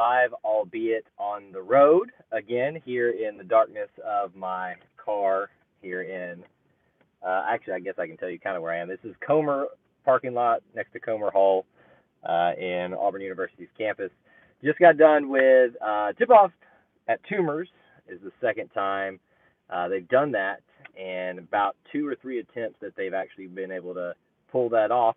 live, albeit on the road again here in the darkness of my car here in. Actually, I guess I can tell you kind of where I am. This is Comer parking lot next to Comer Hall in Auburn University's campus. Just got done with tip-off at Toomer's. Is the second time they've done that, and about two or three attempts that they've actually been able to pull that off.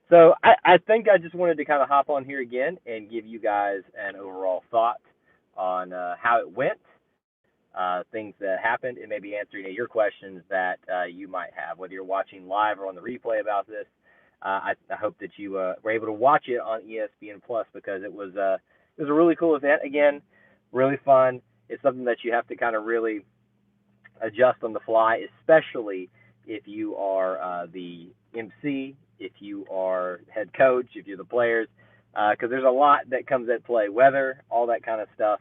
So I think I just wanted to kind of hop on here again and give you guys an overall thought on how it went, things that happened, and maybe answering your questions that you might have, whether you're watching live or on the replay about this. I hope that you were able to watch it on ESPN Plus because it was a really cool event. Again, really fun. It's something that you have to kind of really adjust on the fly, especially if you are the MC, if you are head coach, if you're the players, because there's a lot that comes at play, weather, all that kind of stuff.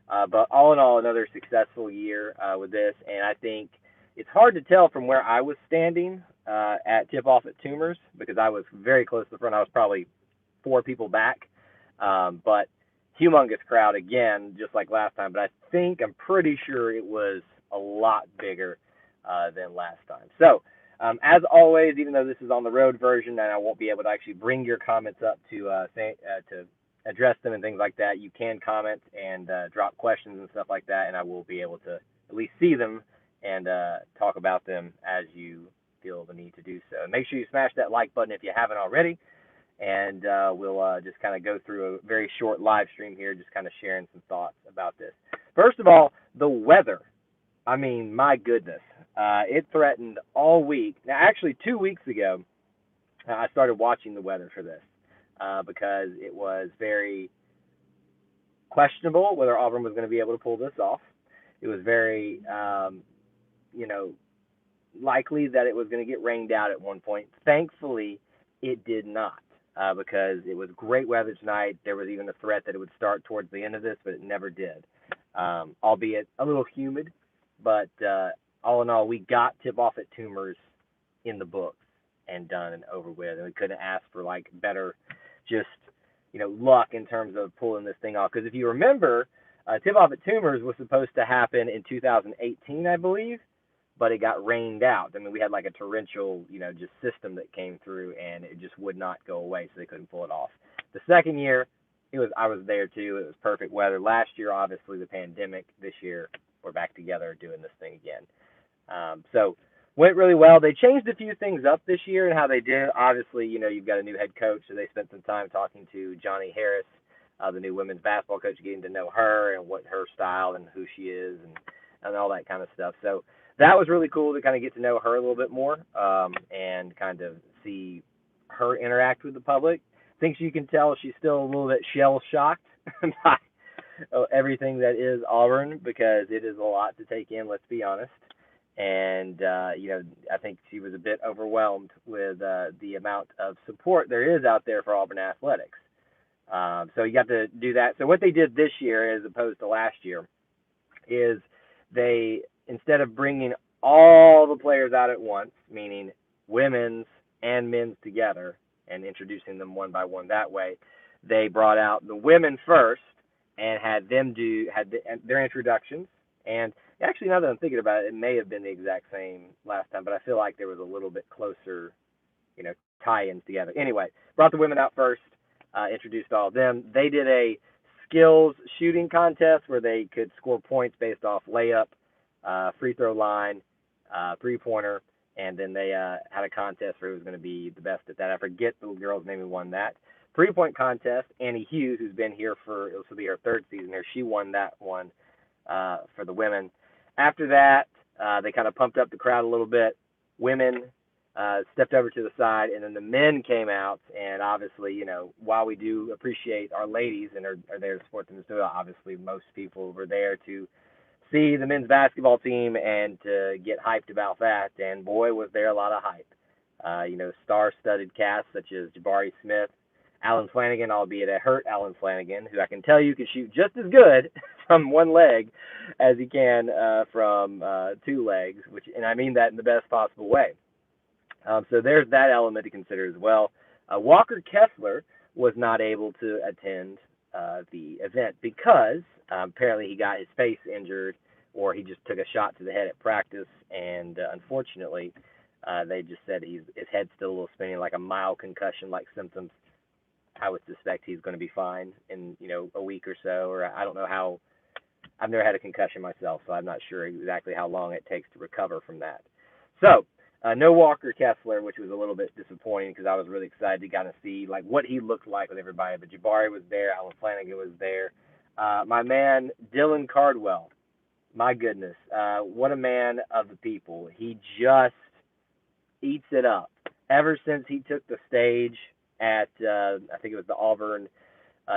But all in all, another successful year with this, and I think it's hard to tell from where I was standing at tip-off at Toomer's because I was very close to the front. I was probably four people back, but humongous crowd again, just like last time. But I'm pretty sure it was a lot bigger than last time. So, as always, even though this is on the road version and I won't be able to actually bring your comments up to address them and things like that, you can comment and drop questions and stuff like that, and I will be able to at least see them and talk about them as you feel the need to do so. And make sure you smash that like button if you haven't already, and we'll just kind of go through a very short live stream here, just kind of sharing some thoughts about this. First of all, the weather. I mean, my goodness. It threatened all week. Now, actually, 2 weeks ago, I started watching the weather for this because it was very questionable whether Auburn was going to be able to pull this off. It was very, you know, likely that it was going to get rained out at one point. Thankfully, it did not because it was great weather tonight. There was even a threat that it would start towards the end of this, but it never did, albeit a little humid. But all in all, we got tip-off at Toomer's in the books and done and over with. And we couldn't ask for, like, better just, luck in terms of pulling this thing off. Because if you remember, tip-off at Toomer's was supposed to happen in 2018, I believe, but it got rained out. I mean, we had, like, a torrential, just system that came through, and it just would not go away, so they couldn't pull it off. The second year, I was there, too. It was perfect weather. Last year, obviously, the pandemic. This year, we're back together doing this thing again. So went really well. They changed a few things up this year and how they did. Obviously, you've got a new head coach, so they spent some time talking to Johnny Harris, the new women's basketball coach, getting to know her and what her style and who she is and all that kind of stuff. So that was really cool to kind of get to know her a little bit more and kind of see her interact with the public. I think you can tell she's still a little bit shell-shocked by everything that is Auburn because it is a lot to take in, let's be honest. And, I think she was a bit overwhelmed with the amount of support there is out there for Auburn athletics. So you got to do that. So what they did this year as opposed to last year is they, instead of bringing all the players out at once, meaning women's and men's together and introducing them one by one that way, they brought out the women first and had them had their introductions. And actually, now that I'm thinking about it, it may have been the exact same last time, but I feel like there was a little bit closer, tie-ins together. Anyway, brought the women out first, introduced all of them. They did a skills shooting contest where they could score points based off layup, free throw line, three-pointer, and then they had a contest for who was going to be the best at that. I forget the girl's name who won that. Three-point contest, Annie Hughes, who's been here this will be her third season here, she won that one for the women. After that, they kind of pumped up the crowd a little bit. Women stepped over to the side, and then the men came out. And obviously, while we do appreciate our ladies and are there to support them, so obviously most people were there to see the men's basketball team and to get hyped about that. And boy, was there a lot of hype. Star-studded cast such as Jabari Smith, Alan Flanagan, albeit a hurt Alan Flanagan, who I can tell you can shoot just as good from one leg as he can from two legs, and I mean that in the best possible way. So there's that element to consider as well. Walker Kessler was not able to attend the event because apparently he got his face injured or he just took a shot to the head at practice, and unfortunately, they just said his head's still a little spinning, like a mild concussion-like symptoms. I would suspect he's going to be fine in a week or so, or I don't know how. I've never had a concussion myself, so I'm not sure exactly how long it takes to recover from that. So, no Walker Kessler, which was a little bit disappointing because I was really excited to kind of see like what he looked like with everybody. But Jabari was there, Alan Flanagan was there, my man Dylan Cardwell. My goodness, what a man of the people. He just eats it up. Ever since he took the stage at I think it was the Auburn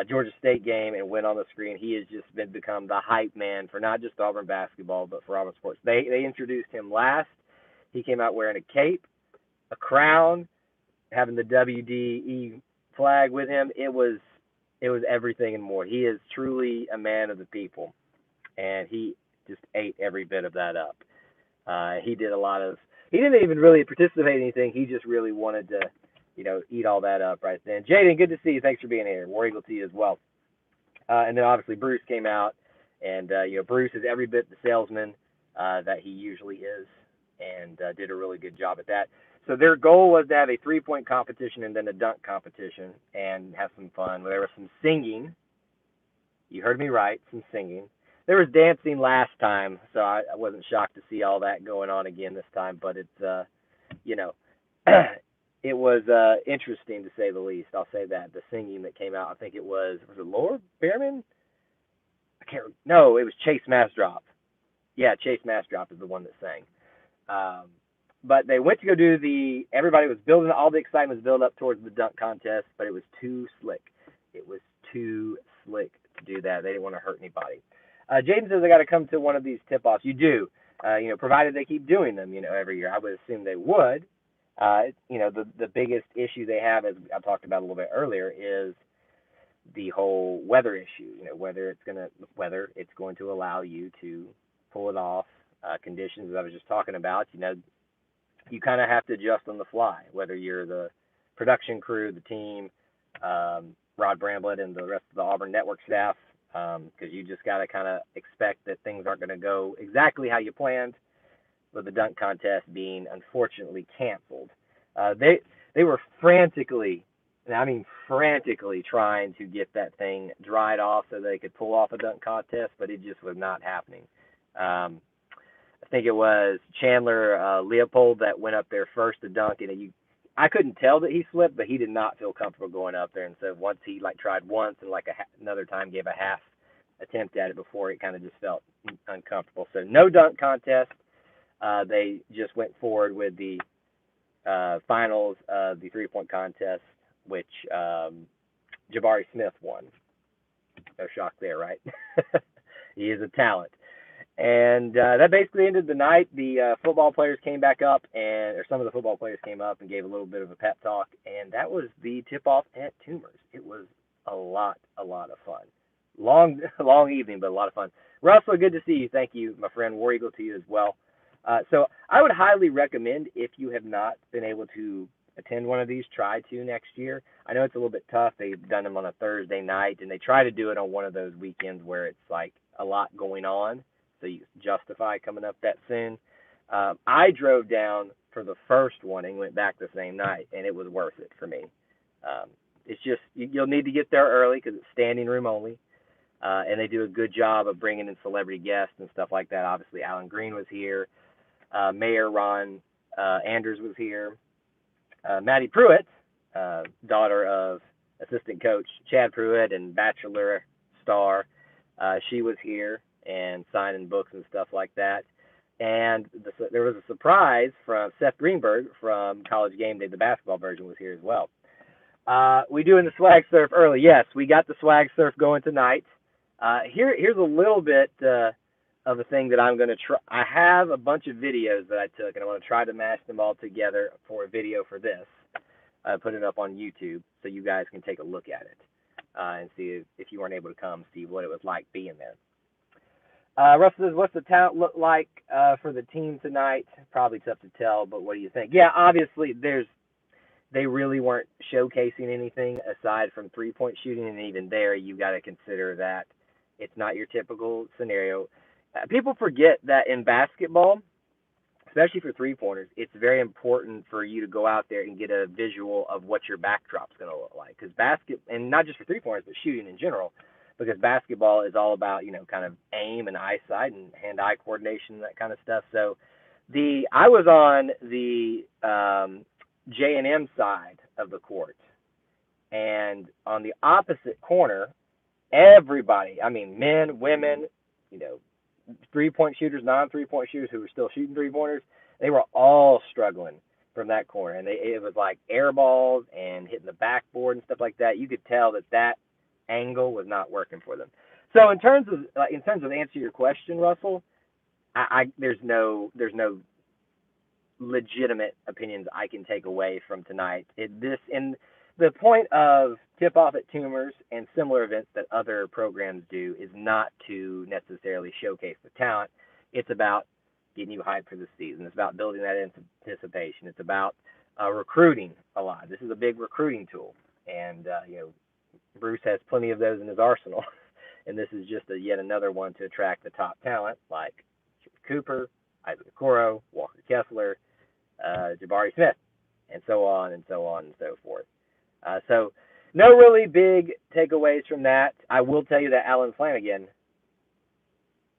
Georgia State game and went on the screen, he has just become the hype man for not just Auburn basketball, but for Auburn sports. They introduced him last. He came out wearing a cape, a crown, having the WDE flag with him. It was everything and more. He is truly a man of the people, and he just ate every bit of that up. He did a lot of. He didn't even really participate in anything. He just really wanted to, eat all that up right then. Jaden, good to see you. Thanks for being here. War Eagle to you as well. And then obviously Bruce came out, and Bruce is every bit the salesman that he usually is, and did a really good job at that. So their goal was to have a 3-point competition and then a dunk competition and have some fun. There was some singing. You heard me right, some singing. There was dancing last time, so I wasn't shocked to see all that going on again this time. But it's, it was interesting to say the least. I'll say that the singing that came out. I think it was it Laura Behrman? No, it was Chase Mastrop. Yeah, Chase Mastrop is the one that sang. But they went to go do everybody was building, all the excitement was built up towards the dunk contest, but it was too slick. It was too slick to do that. They didn't want to hurt anybody. Jaden says I got to come to one of these tip-offs. You do, provided they keep doing them, every year. I would assume they would. The biggest issue they have, as I talked about a little bit earlier, is the whole weather issue. Whether it's going to allow you to pull it off. Conditions that I was just talking about. You kind of have to adjust on the fly. Whether you're the production crew, the team, Rod Bramblett, and the rest of the Auburn network staff. Because you just got to kind of expect that things aren't going to go exactly how you planned, with the dunk contest being unfortunately canceled. They were frantically trying to get that thing dried off so they could pull off a dunk contest, but it just was not happening. I think it was Chandler Leopold that went up there first to dunk, and I couldn't tell that he slipped, but he did not feel comfortable going up there. And so once he tried once and another time gave a half attempt at it before, it kind of just felt uncomfortable. So no dunk contest. They just went forward with the finals of the 3-point contest, which Jabari Smith won. No shock there, right? He is a talent. And that basically ended the night. The football players came back up, or some of the football players came up and gave a little bit of a pep talk, and that was the tip-off at Toomer's. It was a lot of fun. Long evening, but a lot of fun. Russell, good to see you. Thank you, my friend. War Eagle to you as well. So I would highly recommend, if you have not been able to attend one of these, try to next year. I know it's a little bit tough. They've done them on a Thursday night, and they try to do it on one of those weekends where it's like a lot going on, so you justify coming up that soon. I drove down for the first one and went back the same night, and it was worth it for me. It's just you'll need to get there early because it's standing room only, and they do a good job of bringing in celebrity guests and stuff like that. Obviously, Alan Green was here. Mayor Ron Andrews was here. Maddie Pruitt, daughter of assistant coach Chad Pruitt and Bachelor star, she was here and signing books and stuff like that. And there was a surprise from Seth Greenberg from College Game Day. The basketball version was here as well. We doing the swag surf early. Yes, we got the swag surf going tonight. Here's a little bit of a thing that I'm going to try. I have a bunch of videos that I took, and I'm going to try to mash them all together for a video for this. Put it up on YouTube so you guys can take a look at it and see if you weren't able to come, see what it was like being there. Russell says, what's the talent look like for the team tonight? Probably tough to tell, but what do you think? Yeah, obviously they really weren't showcasing anything aside from 3-point shooting, and even there, you got to consider that it's not your typical scenario. People forget that in basketball, especially for 3-pointers, it's very important for you to go out there and get a visual of what your backdrop's going to look like. Because and not just for 3-pointers, but shooting in general, because basketball is all about, kind of aim and eyesight and hand-eye coordination and that kind of stuff. So I was on the J&M side of the court, and on the opposite corner, everybody, I mean, men, women, you know, 3-point shooters, non 3-point shooters who were still shooting 3-pointers, they were all struggling from that corner. And it was like air balls and hitting the backboard and stuff like that. You could tell that angle was not working for them. So in terms of answer your question, Russell, there's no legitimate opinions I can take away from tonight. The point of tip-off at Toomers and similar events that other programs do is not to necessarily showcase the talent. It's about getting you hyped for the season. It's about building that anticipation. It's about recruiting a lot. This is a big recruiting tool, and Bruce has plenty of those in his arsenal, and this is just yet another one to attract the top talent like Cooper, Isaac Okoro, Walker Kessler, Jabari Smith, and so on and so on and so forth. So no really big takeaways from that. I will tell you that Alan Flanagan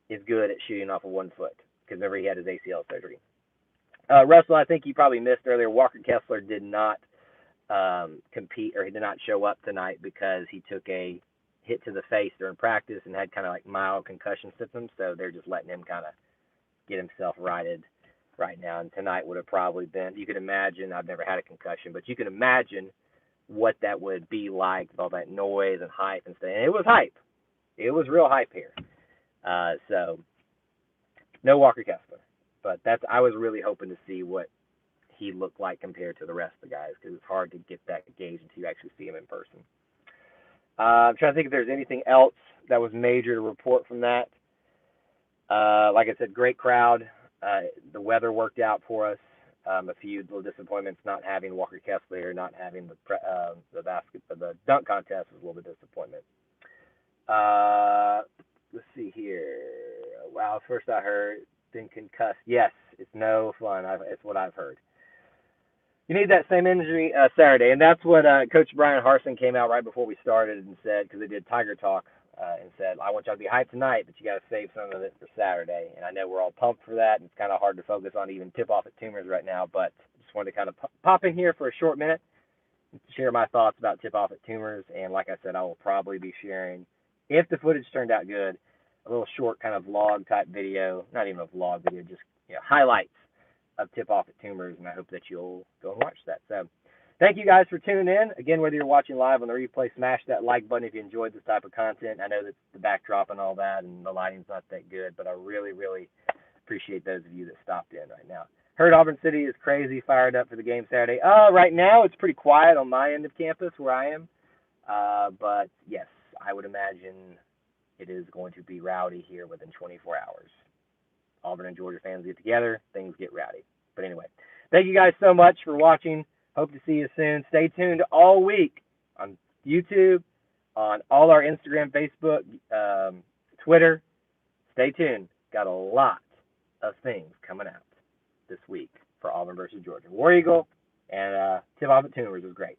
is good at shooting off of 1 foot, because remember, he had his ACL surgery. Russell, I think you probably missed earlier, Walker Kessler did not compete, or he did not show up tonight because he took a hit to the face during practice and had kind of like mild concussion symptoms, so they're just letting him kind of get himself righted right now. And tonight would have probably been, you could imagine, I've never had a concussion, but you can imagine what that would be like with all that noise and hype and stuff. And it was hype. It was real hype here. So no Walker Kessler, but I was really hoping to see what he looked like compared to the rest of the guys, because it's hard to get that gauge until you actually see him in person. I'm trying to think if there's anything else that was major to report from that. Like I said, great crowd. The weather worked out for us. A few little disappointments not having Walker Kessler here, not having the dunk contest was a little bit of disappointment. Let's see here. Wow, first I heard been concussed. Yes, it's no fun. It's what I've heard. You need that same energy Saturday, and that's what Coach Brian Harsin came out right before we started and said, because they did Tiger Talk, and said, I want y'all to be hyped tonight, but you got to save some of it for Saturday. And I know we're all pumped for that, and it's kind of hard to focus on even tip-off at Toomers right now, but just wanted to kind of pop in here for a short minute and share my thoughts about tip-off at Toomers. And like I said, I will probably be sharing, if the footage turned out good, a little short kind of vlog-type video, not even a vlog video, just highlights of tip-off at Toomers, and I hope that you'll go and watch that. So thank you guys for tuning in. Again, whether you're watching live on the replay, smash that like button if you enjoyed this type of content. I know that the backdrop and all that and the lighting's not that good, but I really, really appreciate those of you that stopped in right now. Heard Auburn City is crazy fired up for the game Saturday. Right now it's pretty quiet on my end of campus where I am. But yes, I would imagine it is going to be rowdy here within 24 hours. Auburn and Georgia fans get together, things get rowdy. But anyway, thank you guys so much for watching. Hope to see you soon. Stay tuned all week on YouTube, on all our Instagram, Facebook, Twitter. Stay tuned. Got a lot of things coming out this week for Auburn versus Georgia. War Eagle and tip-off at Toomers was great.